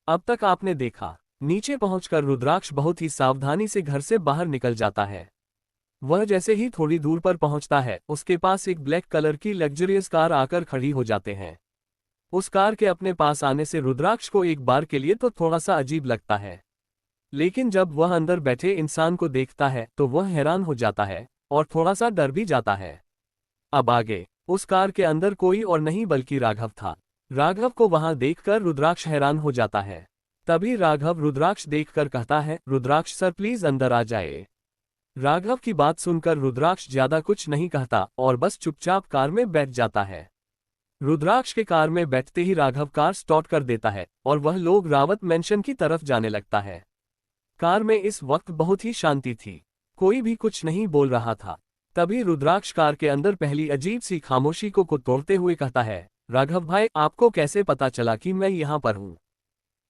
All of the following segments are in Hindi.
अब तक आपने देखा। नीचे पहुंचकर रुद्राक्ष बहुत ही सावधानी से घर से बाहर निकल जाता है। वह जैसे ही थोड़ी दूर पर पहुंचता है, उसके पास एक ब्लैक कलर की लग्जरियस कार आकर खड़ी हो जाते हैं। उस कार के अपने पास आने से रुद्राक्ष को एक बार के लिए तो थोड़ा सा अजीब लगता है, लेकिन जब वह अंदर बैठे इंसान को देखता है तो वह हैरान हो जाता है और थोड़ा सा डर भी जाता है। अब आगे उस कार के अंदर कोई और नहीं बल्कि राघव था। राघव को वहां देखकर रुद्राक्ष हैरान हो जाता है। तभी राघव रुद्राक्ष देखकर कहता है, रुद्राक्ष सर प्लीज अंदर आ जाए। राघव की बात सुनकर रुद्राक्ष ज्यादा कुछ नहीं कहता और बस चुपचाप कार में बैठ जाता है। रुद्राक्ष के कार में बैठते ही राघव कार स्टार्ट कर देता है और वह लोग रावत मैंशन की तरफ जाने लगता है। कार में इस वक्त बहुत ही शांति थी, कोई भी कुछ नहीं बोल रहा था। तभी रुद्राक्ष कार के अंदर पहली अजीब सी खामोशी को तोड़ते हुए कहता है, राघव भाई आपको कैसे पता चला कि मैं यहाँ पर हूँ?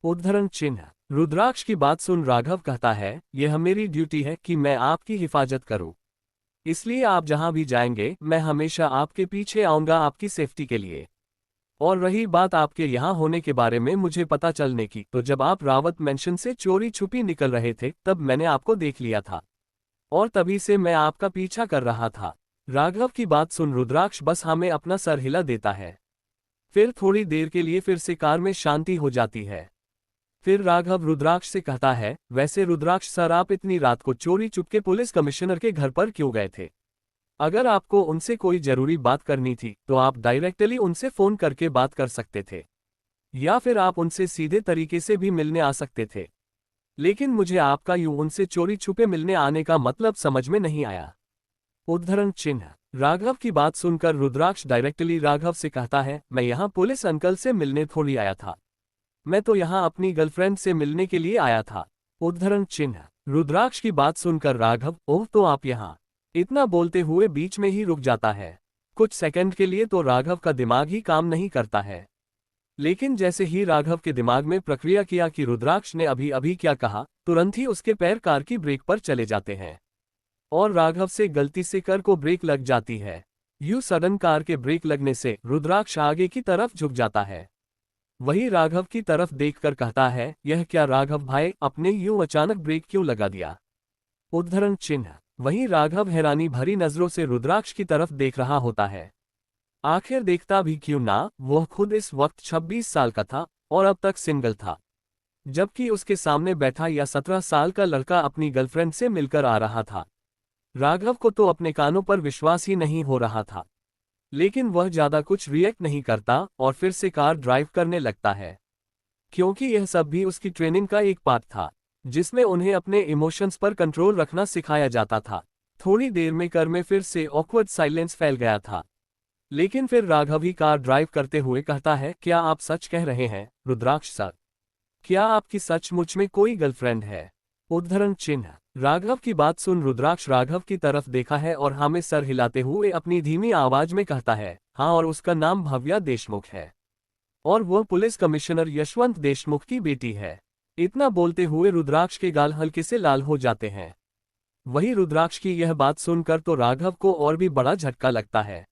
उद्धरण चिन्ह। रुद्राक्ष की बात सुन राघव कहता है, यह मेरी ड्यूटी है कि मैं आपकी हिफाजत करूं, इसलिए आप जहां भी जाएंगे मैं हमेशा आपके पीछे आऊंगा आपकी सेफ्टी के लिए। और रही बात आपके यहाँ होने के बारे में मुझे पता चलने की, तो जब आप रावत मैंशन से चोरी छुपी निकल रहे थे तब मैंने आपको देख लिया था और तभी से मैं आपका पीछा कर रहा था। राघव की बात सुन रुद्राक्ष बस हमें अपना सर हिला देता है। फिर थोड़ी देर के लिए फिर से कार में शांति हो जाती है। फिर राघव रुद्राक्ष से कहता है, वैसे रुद्राक्ष सर आप इतनी रात को चोरी चुपके पुलिस कमिश्नर के घर पर क्यों गए थे? अगर आपको उनसे कोई जरूरी बात करनी थी तो आप डायरेक्टली उनसे फोन करके बात कर सकते थे, या फिर आप उनसे सीधे तरीके से भी मिलने आ सकते थे, लेकिन मुझे आपका यूं उनसे चोरी छुपे मिलने आने का मतलब समझ में नहीं आया। उद्धरण चिन्ह। राघव की बात सुनकर रुद्राक्ष डायरेक्टली राघव से कहता है, मैं यहाँ पुलिस अंकल से मिलने थोड़ी आया था, मैं तो यहाँ अपनी गर्लफ्रेंड से मिलने के लिए आया था। उद्धरण चिन्ह। रुद्राक्ष की बात सुनकर राघव, ओह तो आप यहाँ, इतना बोलते हुए बीच में ही रुक जाता है। कुछ सेकंड के लिए तो राघव का दिमाग ही काम नहीं करता है, लेकिन जैसे ही राघव के दिमाग में प्रक्रिया किया कि रुद्राक्ष ने अभी अभी क्या कहा, तुरंत ही उसके पैर कार की ब्रेक पर चले जाते हैं और राघव से गलती से कार को ब्रेक लग जाती है। यूं सडन कार के ब्रेक लगने से रुद्राक्ष आगे की तरफ झुक जाता है। वही राघव की तरफ देखकर कहता है, यह क्या राघव भाई, अपने यूं अचानक ब्रेक क्यों लगा दिया? उद्धरण चिन्ह। वहीं राघव हैरानी भरी नजरों से रुद्राक्ष की तरफ देख रहा होता है। आखिर देखता भी क्यों ना, वह खुद इस वक्त 26 साल का था और अब तक सिंगल था, जबकि उसके सामने बैठा या 17 साल का लड़का अपनी गर्लफ्रेंड से मिलकर आ रहा था। राघव को तो अपने कानों पर विश्वास ही नहीं हो रहा था, लेकिन वह ज्यादा कुछ रिएक्ट नहीं करता और फिर से कार ड्राइव करने लगता है, क्योंकि यह सब भी उसकी ट्रेनिंग का एक पार्ट था, जिसमें उन्हें अपने इमोशंस पर कंट्रोल रखना सिखाया जाता था। थोड़ी देर में कार में फिर से ऑकवर्ड साइलेंस फैल गया था, लेकिन फिर राघव ही कार ड्राइव करते हुए कहता है, क्या आप सच कह रहे हैं रुद्राक्ष सर? क्या आपकी सचमुच में कोई गर्लफ्रेंड है? उद्धरण चिन्ह। राघव की बात सुन रुद्राक्ष राघव की तरफ देखा है और हाँ में सर हिलाते हुए अपनी धीमी आवाज में कहता है, हाँ और उसका नाम भव्या देशमुख है और वह पुलिस कमिश्नर यशवंत देशमुख की बेटी है। इतना बोलते हुए रुद्राक्ष के गाल हल्के से लाल हो जाते हैं। वही रुद्राक्ष की यह बात सुनकर तो राघव को और भी बड़ा झटका लगता है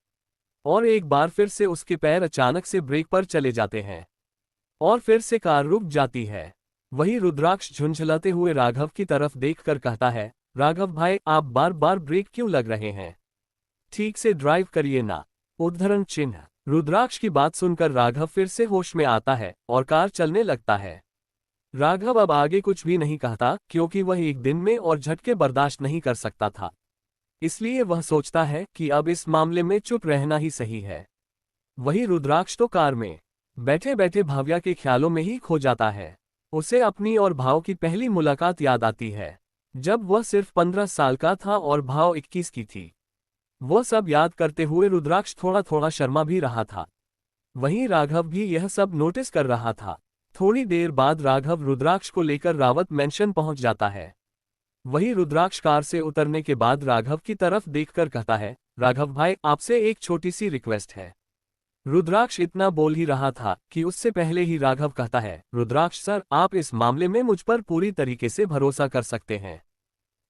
और एक बार फिर से उसके पैर अचानक से ब्रेक पर चले जाते हैं और फिर से कार रुक जाती है। वही रुद्राक्ष झुंझलाते हुए राघव की तरफ देखकर कहता है, राघव भाई आप बार बार ब्रेक क्यों लग रहे हैं? ठीक से ड्राइव करिए ना। उद्धरण चिन्ह। रुद्राक्ष की बात सुनकर राघव फिर से होश में आता है और कार चलने लगता है। राघव अब आगे कुछ भी नहीं कहता, क्योंकि वह एक दिन में और झटके बर्दाश्त नहीं कर सकता था, इसलिए वह सोचता है कि अब इस मामले में चुप रहना ही सही है। वही रुद्राक्ष तो कार में बैठे बैठे भव्या के ख्यालों में ही खो जाता है। उसे अपनी और भाव की पहली मुलाकात याद आती है, जब वह सिर्फ 15 साल का था और भाव 21 की थी। वह सब याद करते हुए रुद्राक्ष थोड़ा थोड़ा शर्मा भी रहा था। वहीं राघव भी यह सब नोटिस कर रहा था। थोड़ी देर बाद राघव रुद्राक्ष को लेकर रावत मैंशन पहुंच जाता है। वही रुद्राक्ष कार से उतरने के बाद राघव की तरफ देखकर कहता है, राघव भाई आपसे एक छोटी सी रिक्वेस्ट है। रुद्राक्ष इतना बोल ही रहा था कि उससे पहले ही राघव कहता है, रुद्राक्ष सर आप इस मामले में मुझ पर पूरी तरीके से भरोसा कर सकते हैं।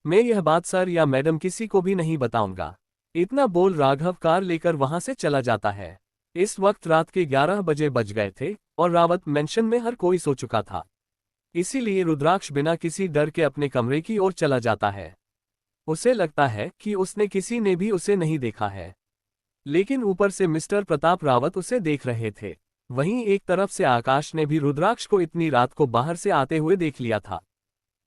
मैं यह बात सर या मैडम किसी को भी नहीं बताऊंगा। इतना बोल राघव कार लेकर वहां से चला जाता है। इस वक्त रात के 11 बजे बज गए थे और रावत मैंशन में हर कोई सो चुका था। इसीलिए रुद्राक्ष बिना किसी डर के अपने कमरे की ओर चला जाता है। उसे लगता है कि उसने किसी ने भी उसे नहीं देखा है, लेकिन ऊपर से मिस्टर प्रताप रावत उसे देख रहे थे। वहीं एक तरफ से आकाश ने भी रुद्राक्ष को इतनी रात को बाहर से आते हुए देख लिया था।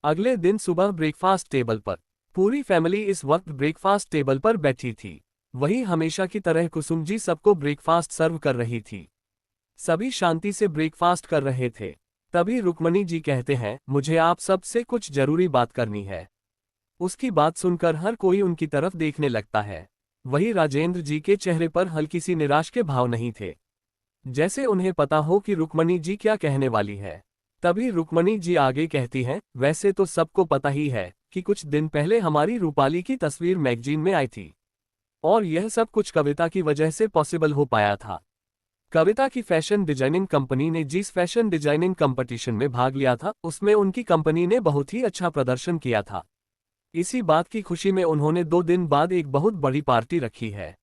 अगले दिन सुबह ब्रेकफास्ट टेबल पर पूरी फैमिली इस वक्त ब्रेकफास्ट टेबल पर बैठी थी। वही हमेशा की तरह कुसुम जी सबको ब्रेकफास्ट सर्व कर रही थी। सभी शांति से ब्रेकफास्ट कर रहे थे। तभी रुक्मणी जी कहते हैं, मुझे आप सबसे कुछ जरूरी बात करनी है। उसकी बात सुनकर हर कोई उनकी तरफ देखने लगता है। वही राजेंद्र जी के चेहरे पर हल्की सी निराश के भाव नहीं थे, जैसे उन्हें पता हो कि रुक्मणी जी क्या कहने वाली है। तभी रुक्मणी जी आगे कहती हैं, वैसे तो सबको पता ही है कि कुछ दिन पहले हमारी रूपाली की तस्वीर मैगजीन में आई थी, और यह सब कुछ कविता की वजह से पॉसिबल हो पाया था। कविता की फैशन डिजाइनिंग कंपनी ने जिस फैशन डिजाइनिंग कंपटीशन में भाग लिया था, उसमें उनकी कंपनी ने बहुत ही अच्छा प्रदर्शन किया था। इसी बात की खुशी में उन्होंने 2 दिन बाद एक बहुत बड़ी पार्टी रखी है,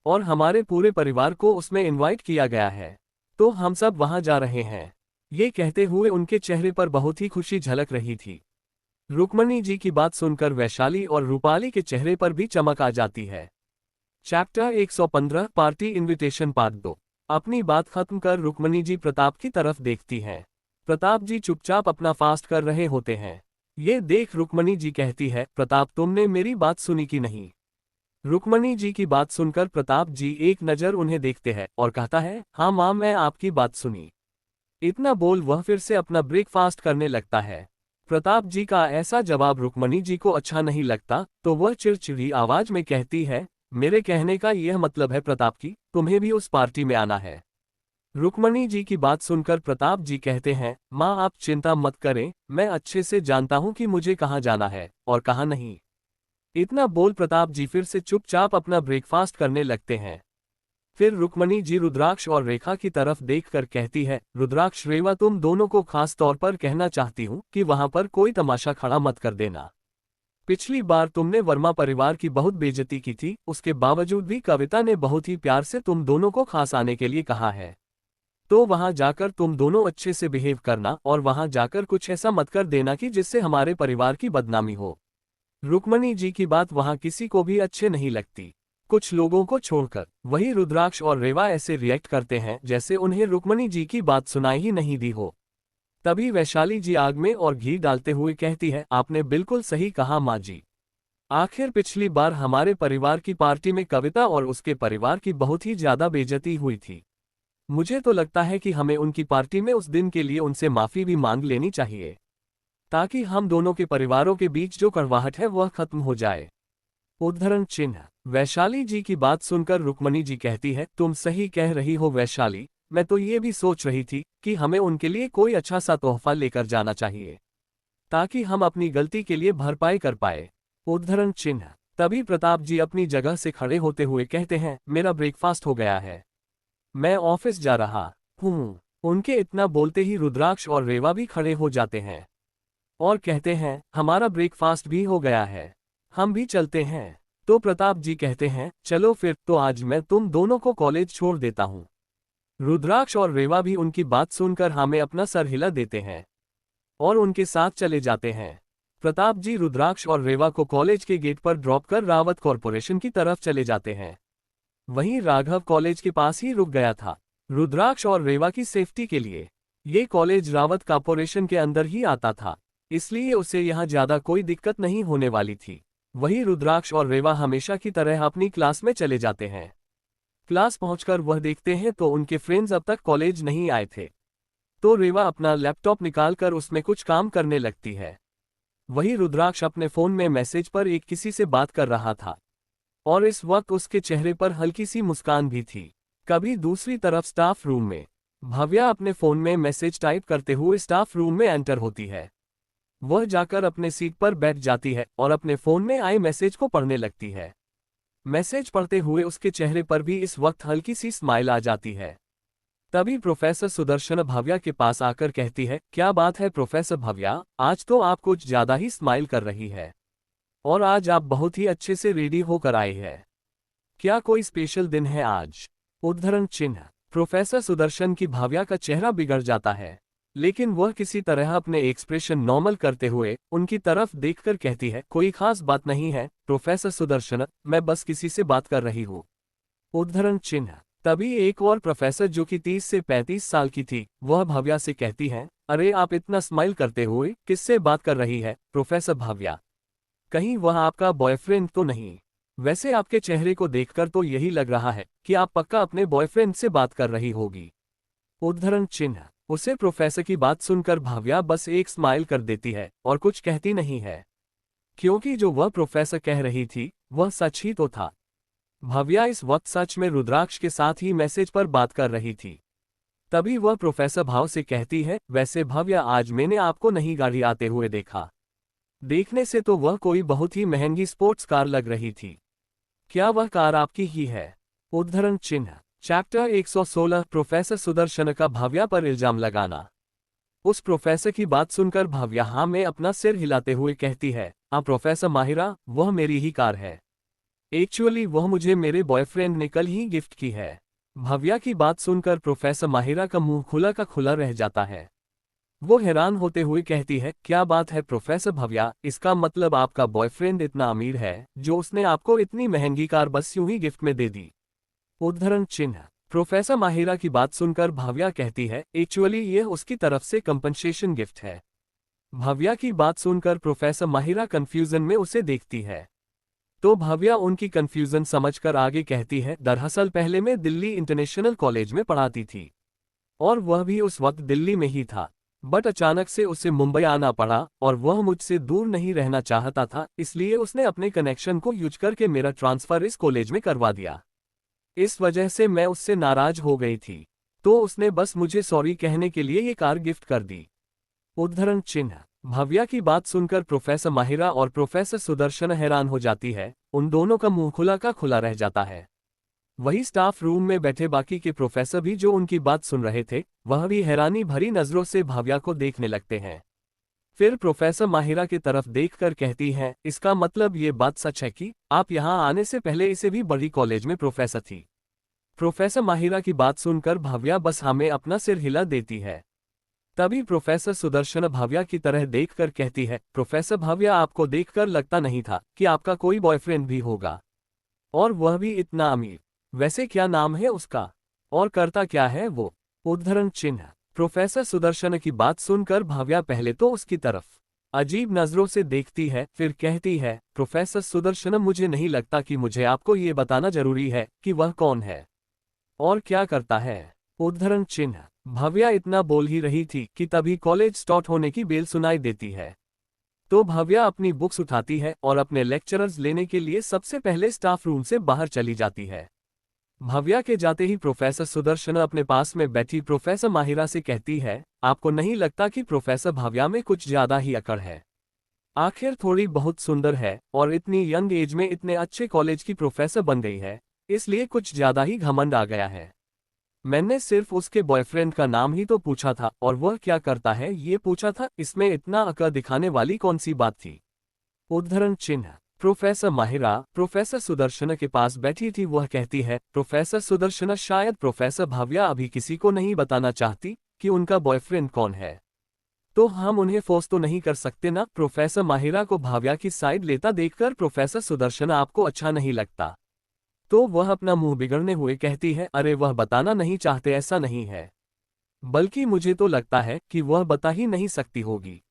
और हमारे पूरे परिवार को उसमें इनवाइट किया गया है, तो हम सब वहां जा रहे हैं। ये कहते हुए उनके चेहरे पर बहुत ही खुशी झलक रही थी। रुक्मणी जी की बात सुनकर वैशाली और रूपाली के चेहरे पर भी चमक आ जाती है। Chapter 115 party invitation part 2। अपनी बात खत्म कर रुक्मणी जी प्रताप की तरफ देखती हैं। प्रताप जी चुपचाप अपना फास्ट कर रहे होते हैं। ये देख रुक्मणी जी कहती है, प्रताप तुमने मेरी बात सुनी कि नहीं? रुक्मणी जी की बात सुनकर प्रताप जी एक नज़र उन्हें देखते हैं और कहता है, हाँ माँ मैं आपकी बात सुनी। इतना बोल वह फिर से अपना ब्रेकफास्ट करने लगता है। प्रताप जी का ऐसा जवाब रुक्मणी जी को अच्छा नहीं लगता, तो वह चिड़चिड़ी आवाज में कहती है, मेरे कहने का यह मतलब है प्रताप की तुम्हें भी उस पार्टी में आना है। रुक्मणी जी की बात सुनकर प्रताप जी कहते हैं, माँ आप चिंता मत करें, मैं अच्छे से जानता हूँ कि मुझे कहाँ जाना है और कहाँ नहीं। इतना बोल प्रताप जी फिर से चुपचाप अपना ब्रेकफास्ट करने लगते हैं। फिर रुक्मणी जी रुद्राक्ष और रेखा की तरफ देखकर कहती है, रुद्राक्ष रेवा तुम दोनों को खास तौर पर कहना चाहती हूँ कि वहां पर कोई तमाशा खड़ा मत कर देना। पिछली बार तुमने वर्मा परिवार की बहुत बेइज्जती की थी, उसके बावजूद भी कविता ने बहुत ही प्यार से तुम दोनों को खास आने के लिए कहा है, तो वहां जाकर तुम दोनों अच्छे से बिहेव करना और वहां जाकर कुछ ऐसा मत कर देना कि जिससे हमारे परिवार की बदनामी हो। रुक्मणी जी की बात वहां किसी को भी अच्छे नहीं लगती, कुछ लोगों को छोड़कर। वही रुद्राक्ष और रेवा ऐसे रिएक्ट करते हैं जैसे उन्हें रुक्मणी जी की बात सुनाई ही नहीं दी हो। तभी वैशाली जी आग में और घी डालते हुए कहती है, आपने बिल्कुल सही कहा माँ जी। आखिर पिछली बार हमारे परिवार की पार्टी में कविता और उसके परिवार की बहुत ही ज्यादा बेइज्जती हुई थी। मुझे तो लगता है कि हमें उनकी पार्टी में उस दिन के लिए उनसे माफी भी मांग लेनी चाहिए, ताकि हम दोनों के परिवारों के बीच जो कड़वाहट है वह खत्म हो जाए। उद्धरण चिन्ह। वैशाली जी की बात सुनकर रुक्मणी जी कहती है, तुम सही कह रही हो वैशाली, मैं तो ये भी सोच रही थी कि हमें उनके लिए कोई अच्छा सा तोहफा लेकर जाना चाहिए, ताकि हम अपनी गलती के लिए भरपाई कर पाए। उद्धरण चिन्ह। तभी प्रताप जी अपनी जगह से खड़े होते हुए कहते हैं, मेरा ब्रेकफास्ट हो गया है, मैं ऑफिस जा रहा हूँ। उनके इतना बोलते ही रुद्राक्ष और रेवा भी खड़े हो जाते हैं और कहते हैं, हमारा ब्रेकफास्ट भी हो गया है, हम भी चलते हैं। तो प्रताप जी कहते हैं, चलो फिर तो आज मैं तुम दोनों को कॉलेज छोड़ देता हूँ। रुद्राक्ष और रेवा भी उनकी बात सुनकर हमें अपना सर हिला देते हैं और उनके साथ चले जाते हैं। प्रताप जी रुद्राक्ष और रेवा को कॉलेज के गेट पर ड्रॉप कर रावत कॉरपोरेशन की तरफ चले जाते हैं। वहीं राघव कॉलेज के पास ही रुक गया था, रुद्राक्ष और रेवा की सेफ्टी के लिए। ये कॉलेज रावत कॉरपोरेशन के अंदर ही आता था, इसलिए उसे यहाँ ज्यादा कोई दिक्कत नहीं होने वाली थी। वही रुद्राक्ष और रेवा हमेशा की तरह अपनी क्लास में चले जाते हैं। क्लास पहुंचकर वह देखते हैं तो उनके फ्रेंड्स अब तक कॉलेज नहीं आए थे, तो रेवा अपना लैपटॉप निकालकर उसमें कुछ काम करने लगती है। वही रुद्राक्ष अपने फोन में मैसेज पर एक किसी से बात कर रहा था, और इस वक्त उसके चेहरे पर हल्की सी मुस्कान भी थी। कभी दूसरी तरफ स्टाफ रूम में भव्या अपने फोन में मैसेज टाइप करते हुए स्टाफ रूम में एंटर होती है। वह जाकर अपने सीट पर बैठ जाती है और अपने फोन में आए मैसेज को पढ़ने लगती है। मैसेज पढ़ते हुए उसके चेहरे पर भी इस वक्त हल्की सी स्माइल आ जाती है। तभी प्रोफेसर सुदर्शन भव्या के पास आकर कहती है, क्या बात है प्रोफेसर भव्या, आज तो आप कुछ ज्यादा ही स्माइल कर रही है, और आज आप बहुत ही अच्छे से रेडी होकर आई है, क्या कोई स्पेशल दिन है आज? उद्धरण चिन्ह। प्रोफेसर सुदर्शन की भव्या का चेहरा बिगड़ जाता है। लेकिन वह किसी तरह अपने एक्सप्रेशन नॉर्मल करते हुए उनकी तरफ देखकर कहती है, कोई खास बात नहीं है प्रोफेसर सुदर्शन, मैं बस किसी से बात कर रही हूँ। उद्धरण चिन्ह। तभी एक और प्रोफेसर जो कि 30 से 35 साल की थी, वह भव्या से कहती है, अरे आप इतना स्माइल करते हुए किससे बात कर रही है प्रोफेसर भव्या? कहीं वह आपका बॉयफ्रेंड तो नहीं? वैसे आपके चेहरे को देखकर तो यही लग रहा है कि आप पक्का अपने बॉयफ्रेंड से बात कर रही होगी। उद्धरण चिन्ह। उसे प्रोफेसर की बात सुनकर भव्या बस एक स्माइल कर देती है और कुछ कहती नहीं है, क्योंकि जो वह प्रोफेसर कह रही थी वह सच ही तो था। भव्या इस वक्त सच में रुद्राक्ष के साथ ही मैसेज पर बात कर रही थी। तभी वह प्रोफेसर भाव से कहती है, वैसे भव्या आज मैंने आपको नहीं गाड़ी आते हुए देखा। देखने से तो वह कोई बहुत ही महंगी स्पोर्ट्स कार लग रही थी। क्या वह कार आपकी ही है? उद्धरण चिन्ह। चैप्टर 116 प्रोफेसर सुदर्शन का भव्या पर इल्जाम लगाना। उस प्रोफेसर की बात सुनकर भव्या हाँ में अपना सिर हिलाते हुए कहती है, हाँ प्रोफेसर माहिरा, वह मेरी ही कार है। एक्चुअली वह मुझे मेरे बॉयफ्रेंड ने कल ही गिफ्ट की है। भव्या की बात सुनकर प्रोफेसर माहिरा का मुंह खुला का खुला रह जाता है। वो हैरान होते हुए कहती है, क्या बात है प्रोफेसर भव्या, इसका मतलब आपका बॉयफ्रेंड इतना अमीर है जो उसने आपको इतनी महंगी कार बस यूं ही गिफ्ट में दे दी? उद्धरण चिन्ह। प्रोफेसर माहिरा की बात सुनकर भव्या कहती है, एक्चुअली ये उसकी तरफ से कंपनसेशन गिफ्ट है। भव्या की बात सुनकर प्रोफेसर माहिरा कंफ्यूजन में उसे देखती है। तो भव्या उनकी कंफ्यूजन समझकर आगे कहती है, दरअसल पहले मैं दिल्ली इंटरनेशनल कॉलेज में पढ़ाती थी और वह भी उस वक्त दिल्ली में ही था, बट अचानक से उसे मुंबई आना पड़ा और वह मुझसे दूर नहीं रहना चाहता था, इसलिए उसने अपने कनेक्शन को यूज करके मेरा ट्रांसफर इस कॉलेज में करवा दिया। इस वजह से मैं उससे नाराज हो गई थी, तो उसने बस मुझे सॉरी कहने के लिए ये कार गिफ्ट कर दी। उद्धरण चिन्ह। भव्या की बात सुनकर प्रोफेसर माहिरा और प्रोफेसर सुदर्शन हैरान हो जाती है, उन दोनों का मुंह खुला का खुला रह जाता है। वही स्टाफ रूम में बैठे बाकी के प्रोफेसर भी जो उनकी बात सुन रहे थे, वह भी हैरानी भरी नजरों से भव्या को देखने लगते हैं। फिर प्रोफेसर माहिरा की तरफ देखकर कहती हैं, इसका मतलब ये बात सच है कि आप यहाँ आने से पहले इसे भी बड़ी कॉलेज में प्रोफेसर थी? प्रोफेसर माहिरा की बात सुनकर भव्या बस हमें अपना सिर हिला देती है। तभी प्रोफेसर सुदर्शन भव्या की तरह देखकर कहती है, प्रोफेसर भव्या, आपको देखकर लगता नहीं था कि आपका कोई बॉयफ्रेंड भी होगा, और वह भी इतना अमीर। वैसे क्या नाम है उसका और करता क्या है वो? उद्धरण चिन्ह। प्रोफेसर सुदर्शन की बात सुनकर भव्या पहले तो उसकी तरफ अजीब नजरों से देखती है, फिर कहती है, प्रोफेसर सुदर्शन, मुझे नहीं लगता कि मुझे आपको ये बताना जरूरी है कि वह कौन है और क्या करता है। उद्धरण चिन्ह। भव्या इतना बोल ही रही थी कि तभी कॉलेज स्टार्ट होने की बेल सुनाई देती है। तो भव्या अपनी बुक्स उठाती है और अपने लेक्चरर्स लेने के लिए सबसे पहले स्टाफ रूम से बाहर चली जाती है। भव्या के जाते ही प्रोफेसर सुदर्शन अपने पास में बैठी प्रोफेसर माहिरा से कहती है, आपको नहीं लगता कि प्रोफेसर भव्या में कुछ ज्यादा ही अकड़ है? आखिर थोड़ी बहुत सुंदर है और इतनी यंग एज में इतने अच्छे कॉलेज की प्रोफेसर बन गई है, इसलिए कुछ ज्यादा ही घमंड आ गया है। मैंने सिर्फ उसके बॉयफ्रेंड का नाम ही तो पूछा था और वह क्या करता है ये पूछा था, इसमें इतना अकड़ दिखाने वाली कौन सी बात थी? उद्धरण चिन्ह। प्रोफेसर माहिरा प्रोफेसर सुदर्शन के पास बैठी थी, वह कहती है, प्रोफेसर सुदर्शन, शायद प्रोफेसर भव्या अभी किसी को नहीं बताना चाहती कि उनका बॉयफ्रेंड कौन है, तो हम उन्हें फोर्स तो नहीं कर सकते ना? प्रोफेसर माहिरा को भव्या की साइड लेता देखकर प्रोफेसर सुदर्शन आपको अच्छा नहीं लगता? तो वह अपना मुंह बिगड़ने हुए कहती है, अरे वह बताना नहीं चाहते ऐसा नहीं है, बल्कि मुझे तो लगता है कि वह बता ही नहीं सकती होगी।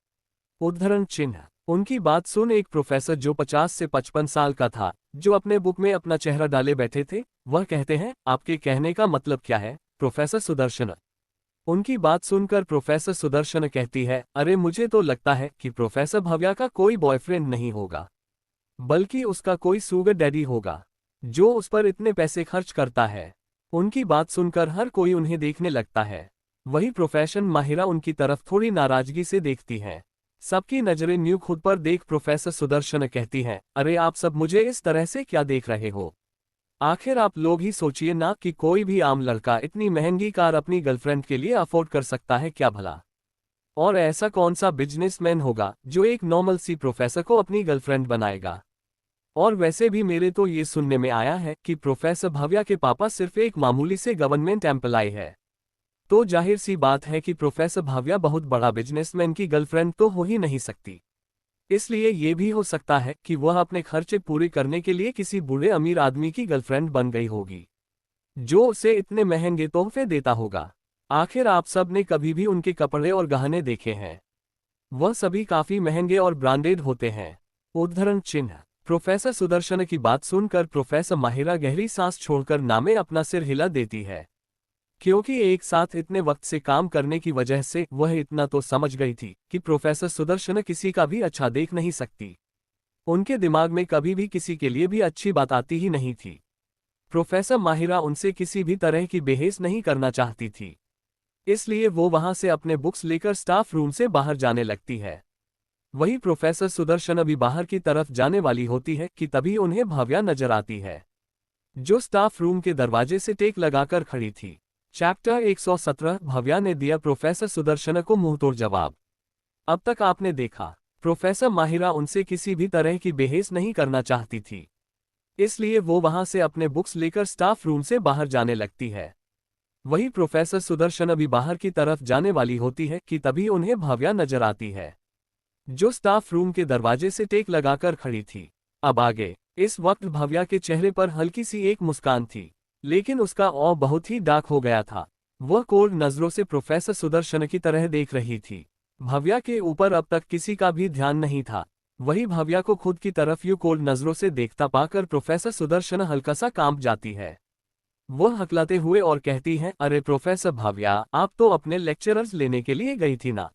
उद्धरण चिन्ह। उनकी बात सुन एक प्रोफेसर जो 50 से 55 साल का था, जो अपने बुक में अपना चेहरा डाले बैठे थे, वह कहते हैं, आपके कहने का मतलब क्या है प्रोफेसर सुदर्शन? उनकी बात सुनकर प्रोफेसर सुदर्शन कहती है, अरे मुझे तो लगता है कि प्रोफेसर भव्या का कोई बॉयफ्रेंड नहीं होगा, बल्कि उसका कोई सुगर डैडी होगा जो उस पर इतने पैसे खर्च करता है। उनकी बात सुनकर हर कोई उन्हें देखने लगता है। वही प्रोफेसर माहिरा उनकी तरफ थोड़ी नाराजगी से देखती हैं। सबकी नजरें न्यू खुद पर देख प्रोफेसर सुदर्शन कहती हैं, अरे आप सब मुझे इस तरह से क्या देख रहे हो? आखिर आप लोग ही सोचिए ना कि कोई भी आम लड़का इतनी महंगी कार अपनी गर्लफ्रेंड के लिए अफोर्ड कर सकता है क्या भला? और ऐसा कौन सा बिजनेसमैन होगा जो एक नॉर्मल सी प्रोफेसर को अपनी गर्लफ्रेंड बनाएगा? और वैसे भी मेरे तो ये सुनने में आया है कि प्रोफेसर भव्या के पापा सिर्फ एक मामूली से गवर्नमेंट एम्प्लॉय है, तो जाहिर सी बात है कि प्रोफेसर भाव्या बहुत बड़ा बिजनेसमैन की गर्लफ्रेंड तो हो ही नहीं सकती। इसलिए ये भी हो सकता है कि वह अपने खर्चे पूरे करने के लिए किसी बूढ़े अमीर आदमी की गर्लफ्रेंड बन गई होगी, जो उसे इतने महंगे तोहफे देता होगा। आखिर आप सब ने कभी भी उनके कपड़े और गहने देखे हैं? वह सभी काफी महंगे और ब्रांडेड होते हैं। उद्धरण चिन्ह। प्रोफेसर सुदर्शन की बात सुनकर प्रोफेसर माहिरा गहरी सांस छोड़कर नामे अपना सिर हिला देती है, क्योंकि एक साथ इतने वक्त से काम करने की वजह से वह इतना तो समझ गई थी कि प्रोफेसर सुदर्शन किसी का भी अच्छा देख नहीं सकती। उनके दिमाग में कभी भी किसी के लिए भी अच्छी बात आती ही नहीं थी। प्रोफेसर माहिरा उनसे किसी भी तरह की बहस नहीं करना चाहती थी, इसलिए वो वहां से अपने बुक्स लेकर स्टाफ रूम से बाहर जाने लगती है। वही प्रोफेसर सुदर्शन अभी बाहर की तरफ जाने वाली होती है कि तभी उन्हें भव्या नजर आती है, जो स्टाफ रूम के दरवाजे से टेक लगाकर खड़ी थी। चैप्टर 117। भव्या ने दिया प्रोफेसर सुदर्शन को मुंहतोड़ जवाब। अब तक आपने देखा, प्रोफेसर माहिरा उनसे किसी भी तरह की बहस नहीं करना चाहती थी, इसलिए वो वहां से अपने बुक्स लेकर स्टाफ रूम से बाहर जाने लगती है। वही प्रोफेसर सुदर्शन अभी बाहर की तरफ जाने वाली होती है कि तभी उन्हें भव्या नजर आती है, जो स्टाफ रूम के दरवाजे से टेक लगाकर खड़ी थी। अब आगे। इस वक्त भव्या के चेहरे पर हल्की सी एक मुस्कान थी, लेकिन उसका औ बहुत ही डार्क हो गया था। वह कोल्ड नजरों से प्रोफेसर सुदर्शन की तरह देख रही थी। भव्या के ऊपर अब तक किसी का भी ध्यान नहीं था। वही भव्या को खुद की तरफ यूं कोल्ड नजरों से देखता पाकर प्रोफेसर सुदर्शन हल्का सा कांप जाती है। वह हकलाते हुए और कहती है, अरे प्रोफेसर भव्या, आप तो अपने लेक्चरर्स लेने के लिए गई थी ना,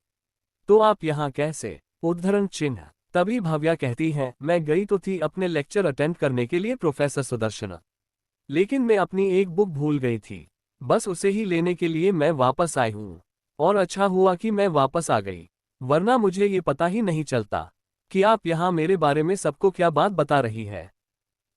तो आप यहाँ कैसे? उद्धरण चिन्ह। तभी भव्या कहती है, मैं गई तो थी अपने लेक्चर अटेंड करने के लिए प्रोफेसर सुदर्शन, लेकिन मैं अपनी एक बुक भूल गई थी। बस उसे ही लेने के लिए मैं वापस आई हूँ, और अच्छा हुआ कि मैं वापस आ गई, वरना मुझे ये पता ही नहीं चलता कि आप यहाँ मेरे बारे में सबको क्या बात बता रही है।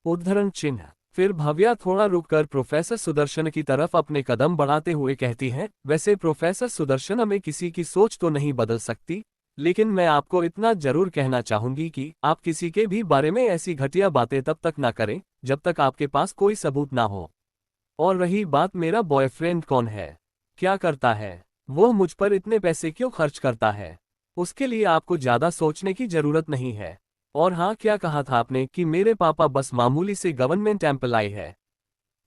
उद्धरण चिन्ह। फिर भव्या थोड़ा रुककर प्रोफेसर सुदर्शन की तरफ अपने कदम बढ़ाते हुए कहती है, वैसे प्रोफेसर सुदर्शन, मैं किसी की सोच तो नहीं बदल सकती, लेकिन मैं आपको इतना जरूर कहना चाहूंगी कि आप किसी के भी बारे में ऐसी घटिया बातें तब तक ना करें जब तक आपके पास कोई सबूत ना हो। और रही बात मेरा बॉयफ्रेंड कौन है, क्या करता है, वो मुझ पर इतने पैसे क्यों खर्च करता है, उसके लिए आपको ज्यादा सोचने की जरूरत नहीं है। और हाँ, क्या कहा था आपने कि मेरे पापा बस मामूली से गवर्नमेंट एम्प्लॉय है?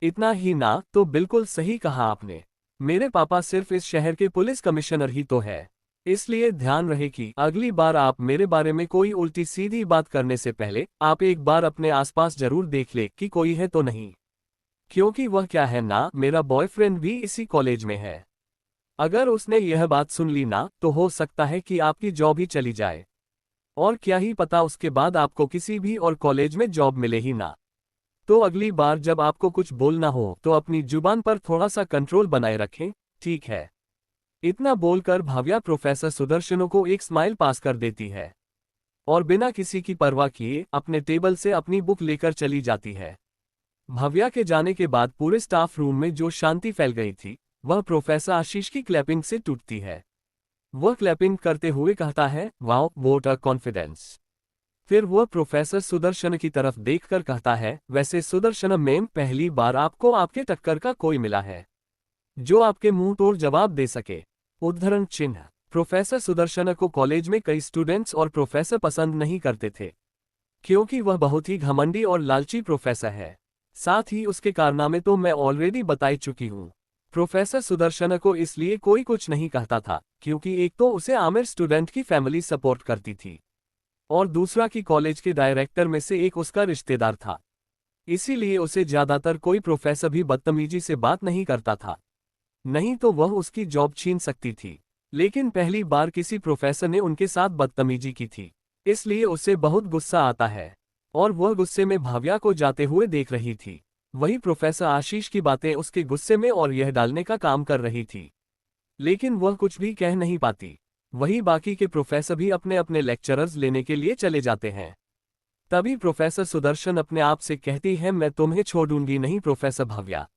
इतना ही ना, तो बिल्कुल सही कहा आपने। मेरे पापा सिर्फ इस शहर के पुलिस कमिश्नर ही तो है। इसलिए ध्यान रहे कि अगली बार आप मेरे बारे में कोई उल्टी सीधी बात करने से पहले आप एक बार अपने आसपास जरूर देख ले कि कोई है तो नहीं, क्योंकि वह क्या है ना, मेरा बॉयफ्रेंड भी इसी कॉलेज में है। अगर उसने यह बात सुन ली ना, तो हो सकता है कि आपकी जॉब ही चली जाए, और क्या ही पता उसके बाद आपको किसी भी और कॉलेज में जॉब मिले ही ना। तो अगली बार जब आपको कुछ बोलना हो तो अपनी जुबान पर थोड़ा सा कंट्रोल बनाए रखें, ठीक है? इतना बोलकर भव्या प्रोफेसर सुदर्शनों को एक स्माइल पास कर देती है, और बिना किसी की परवाह किए अपने टेबल से अपनी बुक लेकर चली जाती है। भव्या के जाने के बाद पूरे स्टाफ रूम में जो शांति फैल गई थी, वह प्रोफेसर आशीष की क्लैपिंग से टूटती है। वह क्लैपिंग करते हुए कहता है, वाओ, वोट अ कॉन्फिडेंस। फिर वह प्रोफेसर सुदर्शन की तरफ देखकर कहता है, वैसे सुदर्शन मैम, पहली बार आपको आपके टक्कर का कोई मिला है जो आपके मुंह तोड़ जवाब दे सके। उद्धरण चिन्ह। प्रोफेसर सुदर्शन को कॉलेज में कई स्टूडेंट्स और प्रोफेसर पसंद नहीं करते थे, क्योंकि वह बहुत ही घमंडी और लालची प्रोफेसर है। साथ ही उसके कारनामे तो मैं ऑलरेडी बता चुकी हूँ। प्रोफेसर सुदर्शन को इसलिए कोई कुछ नहीं कहता था, क्योंकि एक तो उसे आमिर स्टूडेंट की फैमिली सपोर्ट करती थी, और दूसरा कि कॉलेज के डायरेक्टर में से एक उसका रिश्तेदार था। इसीलिए उसे ज्यादातर कोई प्रोफेसर भी बदतमीजी से बात नहीं करता था, नहीं तो वह उसकी जॉब छीन सकती थी। लेकिन पहली बार किसी प्रोफेसर ने उनके साथ बदतमीजी की थी, इसलिए उसे बहुत गुस्सा आता है, और वह गुस्से में भव्या को जाते हुए देख रही थी। वही प्रोफेसर आशीष की बातें उसके गुस्से में और यह डालने का काम कर रही थी, लेकिन वह कुछ भी कह नहीं पाती। वही बाकी के प्रोफेसर भी अपने अपने लेक्चरर्स लेने के लिए चले जाते हैं। तभी प्रोफेसर सुदर्शन अपने आप से कहती है, मैं तुम्हें छोड़ूंगी नहीं प्रोफेसर भव्या,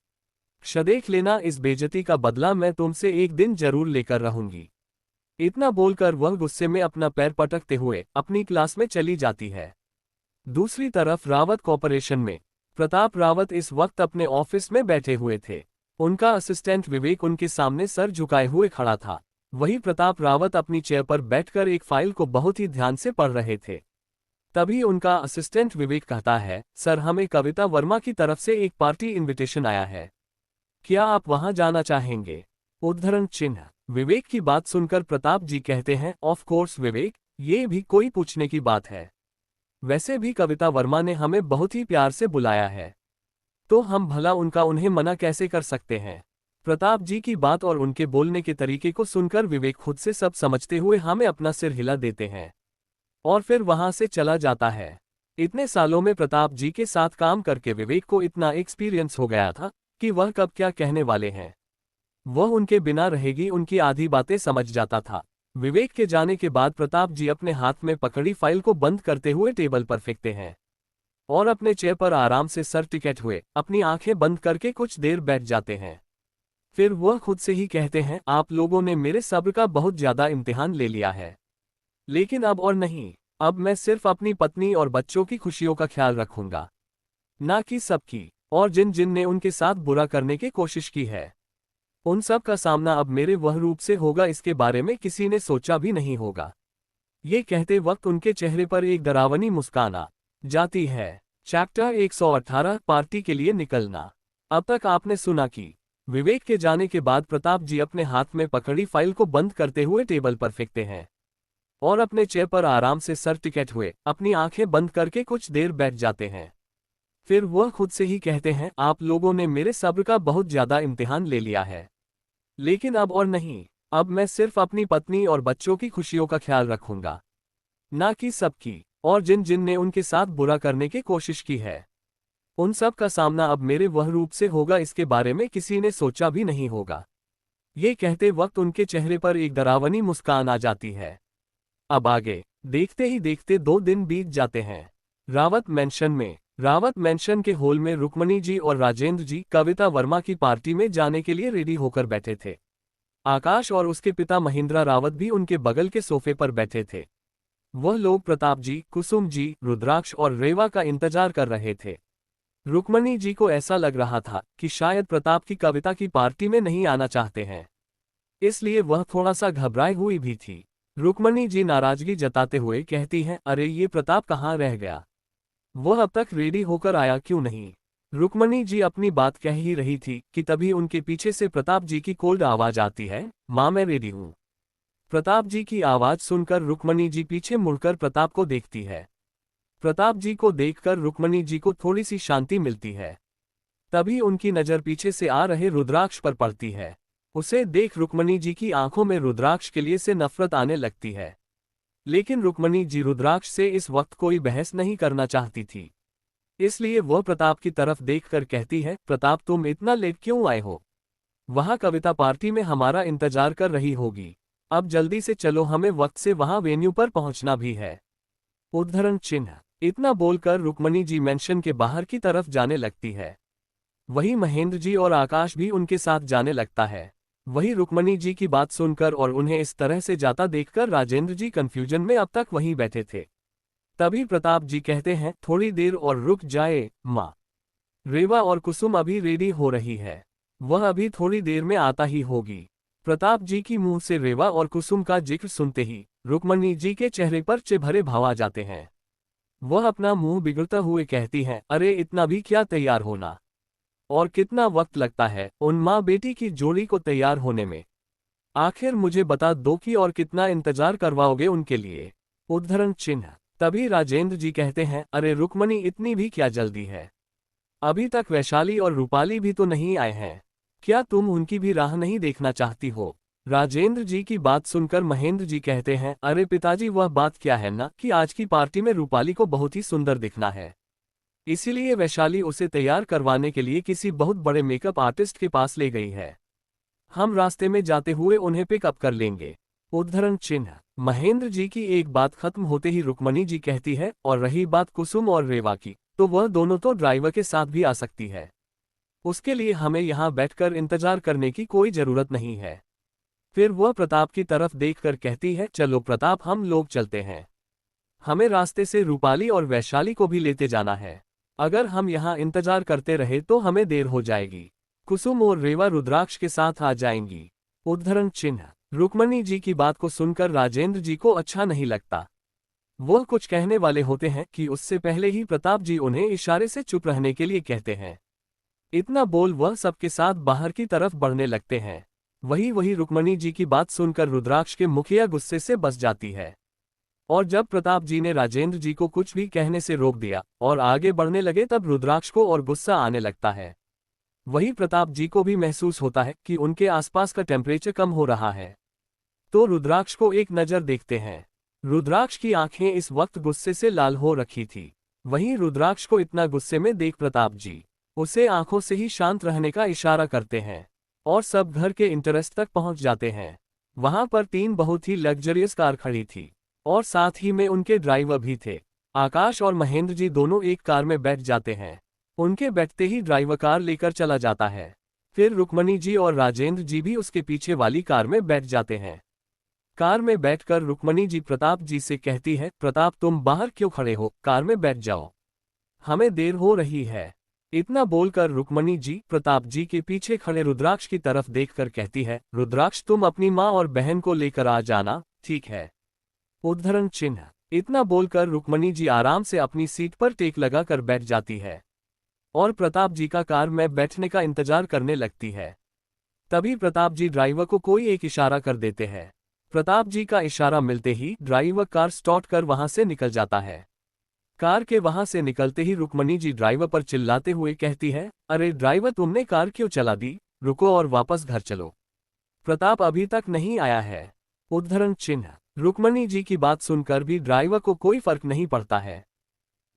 देख लेना, इस बेइज्जती का बदला मैं तुमसे एक दिन जरूर लेकर रहूंगी। इतना बोलकर वह गुस्से में अपना पैर पटकते हुए अपनी क्लास में चली जाती है। दूसरी तरफ रावत कॉर्पोरेशन में प्रताप रावत इस वक्त अपने ऑफिस में बैठे हुए थे। उनका असिस्टेंट विवेक उनके सामने सर झुकाए हुए खड़ा था। वही प्रताप रावत अपनी चेयर पर बैठकर एक फाइल को बहुत ही ध्यान से पढ़ रहे थे। तभी उनका असिस्टेंट विवेक कहता है, सर हमें कविता वर्मा की तरफ से एक पार्टी इनविटेशन आया है, क्या आप वहां जाना चाहेंगे? उद्धरण चिन्ह। विवेक की बात सुनकर प्रताप जी कहते हैं, ऑफ कोर्स विवेक, ये भी कोई पूछने की बात है। वैसे भी कविता वर्मा ने हमें बहुत ही प्यार से बुलाया है, तो हम भला उन्हें मना कैसे कर सकते हैं। प्रताप जी की बात और उनके बोलने के तरीके को सुनकर विवेक खुद से सब समझते हुए हमें अपना सिर हिला देते हैं और फिर वहां से चला जाता है। इतने सालों में प्रताप जी के साथ काम करके विवेक को इतना एक्सपीरियंस हो गया था कि वह कब क्या कहने वाले हैं वह उनके बिना रहेगी उनकी आधी बातें समझ जाता था। विवेक के जाने के बाद प्रताप जी अपने हाथ में पकड़ी फाइल को बंद करते हुए टेबल पर फेंकते हैं और अपने चेयर पर आराम से सर टिकट हुए अपनी आंखें बंद करके कुछ देर बैठ जाते हैं। फिर वह खुद से ही कहते हैं, आप लोगों ने मेरे सब्र का बहुत ज्यादा इम्तिहान ले लिया है, लेकिन अब और नहीं, अब मैं सिर्फ अपनी पत्नी और बच्चों की खुशियों का ख्याल रखूंगा, ना कि सबकी। और जिन जिन ने उनके साथ बुरा करने की कोशिश की है उन सब का सामना अब मेरे वह रूप से होगा, इसके बारे में किसी ने सोचा भी नहीं होगा। ये कहते वक्त उनके चेहरे पर एक डरावनी मुस्कान आ जाती है। चैप्टर 118 पार्टी के लिए निकलना। अब तक आपने सुना कि विवेक के जाने के बाद प्रताप जी अपने हाथ में पकड़ी फाइल को बंद करते हुए टेबल पर फेंकते हैं और अपने चेयर पर आराम से सर टिकट हुए अपनी आंखें बंद करके कुछ देर बैठ जाते हैं। फिर वह खुद से ही कहते हैं, आप लोगों ने मेरे सब्र का बहुत ज्यादा इम्तिहान ले लिया है, लेकिन अब और नहीं, अब मैं सिर्फ अपनी पत्नी और बच्चों की खुशियों का ख्याल रखूंगा, ना कि सबकी। और जिन जिन ने उनके साथ बुरा करने की कोशिश की है उन सब का सामना अब मेरे वह रूप से होगा, इसके बारे में किसी ने सोचा भी नहीं होगा। ये कहते वक्त उनके चेहरे पर एक डरावनी मुस्कान आ जाती है। अब आगे देखते ही देखते 2 दिन बीत जाते हैं। रावत मैंशन के हॉल में रुक्मणी जी और राजेंद्र जी कविता वर्मा की पार्टी में जाने के लिए रेडी होकर बैठे थे। आकाश और उसके पिता महेंद्र रावत भी उनके बगल के सोफे पर बैठे थे। वह लोग प्रताप जी, कुसुम जी, रुद्राक्ष और रेवा का इंतजार कर रहे थे। रुक्मणी जी को ऐसा लग रहा था कि शायद प्रताप की कविता की पार्टी में नहीं आना चाहते हैं, इसलिए वह थोड़ा सा घबराई हुई भी थी। रुक्मणी जी नाराजगी जताते हुए कहती हैं, अरे ये प्रताप कहाँ रह गया, वह अब तक रेडी होकर आया क्यों नहीं। रुक्मणी जी अपनी बात कह ही रही थी कि तभी उनके पीछे से प्रताप जी की कोल्ड आवाज आती है, माँ मैं रेडी हूँ। प्रताप जी की आवाज सुनकर रुक्मणी जी पीछे मुड़कर प्रताप को देखती है। प्रताप जी को देखकर रुक्मणी जी को थोड़ी सी शांति मिलती है। तभी उनकी नजर पीछे से आ रहे रुद्राक्ष पर पड़ती है। उसे देख रुक्मणी जी की आंखों में रुद्राक्ष के लिए से नफरत आने लगती है, लेकिन रुक्मणी जी रुद्राक्ष से इस वक्त कोई बहस नहीं करना चाहती थी, इसलिए वह प्रताप की तरफ देखकर कहती है, प्रताप तुम इतना लेट क्यों आए हो? वहां कविता पार्टी में हमारा इंतजार कर रही होगी, अब जल्दी से चलो, हमें वक्त से वहां वेन्यू पर पहुंचना भी है। उद्धरण चिन्ह। इतना बोलकर रुक्मणी जी मेंशन के बाहर की तरफ जाने लगती है। वही महेंद्र जी और आकाश भी उनके साथ जाने लगता है। वही रुक्मणी जी की बात सुनकर और उन्हें इस तरह से जाता देखकर राजेंद्र जी कंफ्यूजन में अब तक वहीं बैठे थे। तभी प्रताप जी कहते हैं, थोड़ी देर और रुक जाए माँ, रेवा और कुसुम अभी रेडी हो रही है, वह अभी थोड़ी देर में आता ही होगी। प्रताप जी की मुंह से रेवा और कुसुम का जिक्र सुनते ही रुक्मणी जी के चेहरे पर चिभरे भाव आ जाते हैं। वह अपना मुंह बिगड़ता हुए कहती हैं, अरे इतना भी क्या तैयार होना, और कितना वक्त लगता है उन माँ बेटी की जोड़ी को तैयार होने में, आखिर मुझे बता दो कि और कितना इंतजार करवाओगे उनके लिए। उद्धरण चिन्ह। तभी राजेंद्र जी कहते हैं, अरे रुक्मणी इतनी भी क्या जल्दी है, अभी तक वैशाली और रूपाली भी तो नहीं आए हैं, क्या तुम उनकी भी राह नहीं देखना चाहती हो? राजेंद्र जी की बात सुनकर महेंद्र जी कहते हैं, अरे पिताजी वह बात क्या है ना कि आज की पार्टी में रूपाली को बहुत ही सुंदर दिखना है, इसीलिए वैशाली उसे तैयार करवाने के लिए किसी बहुत बड़े मेकअप आर्टिस्ट के पास ले गई है, हम रास्ते में जाते हुए उन्हें पिकअप कर लेंगे। उद्धरण चिन्ह। महेंद्र जी की एक बात खत्म होते ही रुक्मणी जी कहती है, और रही बात कुसुम और रेवा की, तो वह दोनों तो ड्राइवर के साथ भी आ सकती है, उसके लिए हमें यहाँ बैठकर इंतजार करने की कोई जरूरत नहीं है। फिर वह प्रताप की तरफ देखकर कहती है, चलो प्रताप हम लोग चलते हैं, हमें रास्ते से रूपाली और वैशाली को भी लेते जाना है, अगर हम यहाँ इंतजार करते रहे तो हमें देर हो जाएगी। कुसुम और रेवा रुद्राक्ष के साथ आ जाएंगी। उद्धरण चिन्ह। रुक्मणी जी की बात को सुनकर राजेंद्र जी को अच्छा नहीं लगता। वह कुछ कहने वाले होते हैं कि उससे पहले ही प्रताप जी उन्हें इशारे से चुप रहने के लिए कहते हैं। इतना बोल वह सबके साथ बाहर की तरफ बढ़ने लगते हैं। वही रुक्मणी जी की बात सुनकर रुद्राक्ष के मुखिया गुस्से से बस जाती है। और जब प्रताप जी ने राजेंद्र जी को कुछ भी कहने से रोक दिया और आगे बढ़ने लगे तब रुद्राक्ष को और गुस्सा आने लगता है। वही प्रताप जी को भी महसूस होता है कि उनके आसपास का टेम्परेचर कम हो रहा है। तो रुद्राक्ष को एक नज़र देखते हैं। रुद्राक्ष की आंखें इस वक्त गुस्से से लाल हो रखी थी। वहीं रुद्राक्ष को इतना गुस्से में देख प्रताप जी उसे आंखों से ही शांत रहने का इशारा करते हैं और सब घर के इंटरेस्ट तक पहुंच जाते हैं। वहां पर 3 बहुत ही लग्जरियस कार खड़ी थी और साथ ही में उनके ड्राइवर भी थे। आकाश और महेंद्र जी दोनों एक कार में बैठ जाते हैं। उनके बैठते ही ड्राइवर कार लेकर चला जाता है। फिर रुक्मणी जी और राजेंद्र जी भी उसके पीछे वाली कार में बैठ जाते हैं। कार में बैठकर रुक्मणी जी प्रताप जी से कहती है, प्रताप तुम बाहर क्यों खड़े हो, कार में बैठ जाओ, हमें देर हो रही है। इतना बोलकर रुक्मणी जी प्रताप जी के पीछे खड़े रुद्राक्ष की तरफ देखकर कहती है, रुद्राक्ष तुम अपनी माँ और बहन को लेकर आ जाना, ठीक है। उद्धरण चिन्ह। इतना बोलकर रुक्मणी जी आराम से अपनी सीट पर टेक लगाकर बैठ जाती है और प्रताप जी का कार में बैठने का इंतजार करने लगती है। तभी प्रताप जी ड्राइवर को कोई एक इशारा कर देते हैं। प्रताप जी का इशारा मिलते ही ड्राइवर कार स्टार्ट कर वहां से निकल जाता है। कार के वहां से निकलते ही रुक्मणी जी ड्राइवर पर चिल्लाते हुए कहती है, अरे ड्राइवर तुमने कार क्यों चला दी, रुको और वापस घर चलो, प्रताप अभी तक नहीं आया है। उद्धरण चिन्ह। रुक्मणी जी की बात सुनकर भी ड्राइवर को कोई फर्क नहीं पड़ता है।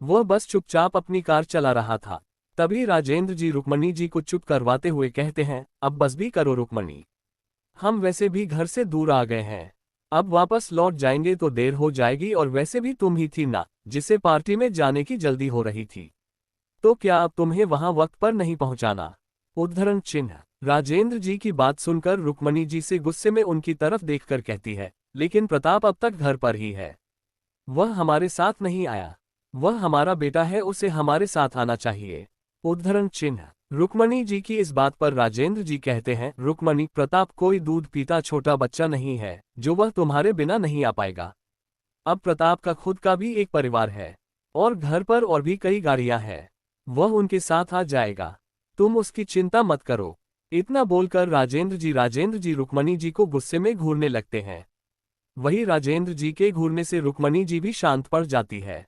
वह बस चुपचाप अपनी कार चला रहा था। तभी राजेंद्र जी रुक्मणी जी को चुप करवाते हुए कहते हैं, अब बस भी करो रुक्मणी, हम वैसे भी घर से दूर आ गए हैं, अब वापस लौट जाएंगे तो देर हो जाएगी और वैसे भी तुम ही थी ना जिसे पार्टी में जाने की जल्दी हो रही थी, तो क्या अब तुम्हें वहां वक्त पर नहीं पहुंचाना। उद्धरण चिन्ह। राजेंद्र जी की बात सुनकर रुक्मणी जी से गुस्से में उनकी तरफ देखकर कहती है, लेकिन प्रताप अब तक घर पर ही है, वह हमारे साथ नहीं आया, वह हमारा बेटा है, उसे हमारे साथ आना चाहिए। उद्धरण चिन्ह। रुक्मणी जी की इस बात पर राजेंद्र जी कहते हैं, रुक्मणी प्रताप कोई दूध पीता छोटा बच्चा नहीं है जो वह तुम्हारे बिना नहीं आ पाएगा। अब प्रताप का खुद का भी एक परिवार है और घर पर और भी कई गाड़ियां हैं, वह उनके साथ आ जाएगा, तुम उसकी चिंता मत करो। इतना बोलकर राजेंद्र जी रुक्मणी जी को गुस्से में घूरने लगते हैं। वही राजेंद्र जी के घूरने से रुक्मणी जी भी शांत पड़ जाती है।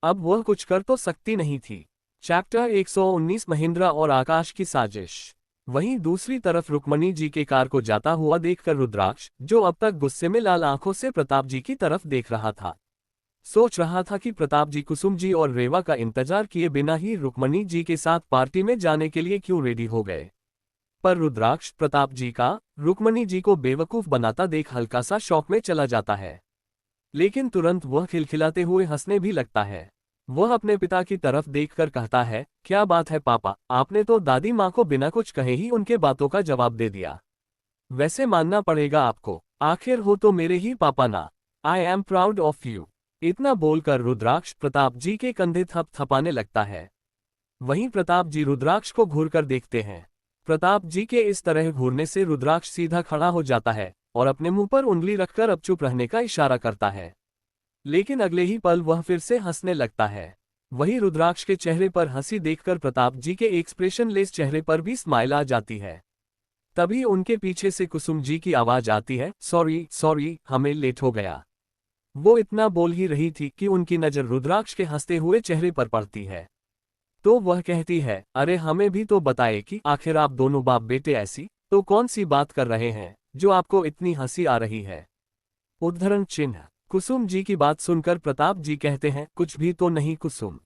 अब वह कुछ कर तो सकती नहीं थी। चैप्टर 119 महिंद्रा और आकाश की साजिश। वहीं दूसरी तरफ रुक्मणी जी के कार को जाता हुआ देखकर रुद्राक्ष, जो अब तक गुस्से में लाल आंखों से प्रताप जी की तरफ देख रहा था, सोच रहा था कि प्रताप जी कुसुम जी और रेवा का इंतजार किए बिना ही रुक्मणी जी के साथ पार्टी में जाने के लिए क्यों रेडी हो गए। पर रुद्राक्ष प्रताप जी का रुक्मणी जी को बेवकूफ बनाता देख हल्का सा शौक में चला जाता है, लेकिन तुरंत वह खिलखिलाते हुए हंसने भी लगता है। वह अपने पिता की तरफ देखकर कहता है, क्या बात है पापा, आपने तो दादी माँ को बिना कुछ कहे ही उनके बातों का जवाब दे दिया। वैसे मानना पड़ेगा आपको, आखिर हो तो मेरे ही पापा ना। I am proud of you. इतना बोलकर रुद्राक्ष प्रताप जी के कंधे थपथपाने लगता है। वहीं प्रताप जी रुद्राक्ष को घूरकर देखते हैं। प्रताप जी के इस तरह घूरने से रुद्राक्ष सीधा खड़ा हो जाता है और अपने मुंह पर उंगली रखकर अब चुप रहने का इशारा करता है, लेकिन अगले ही पल वह फिर से हंसने लगता है। वही रुद्राक्ष के चेहरे पर हंसी देखकर प्रताप जी के एक्सप्रेशनलेस चेहरे पर भी स्माइल आ जाती है। तभी उनके पीछे से कुसुम जी की आवाज आती है, सॉरी हमें लेट हो गया। वो इतना बोल ही रही थी कि उनकी नजर रुद्राक्ष के हंसते हुए चेहरे पर पड़ती है, तो वह कहती है, अरे हमें भी तो बताए कि आखिर आप दोनों बाप बेटे ऐसी तो कौन सी बात कर रहे हैं जो आपको इतनी हंसी आ रही है। उद्धरण चिन्ह। कुसुम जी की बात सुनकर प्रताप जी कहते हैं, कुछ भी तो नहीं कुसुम,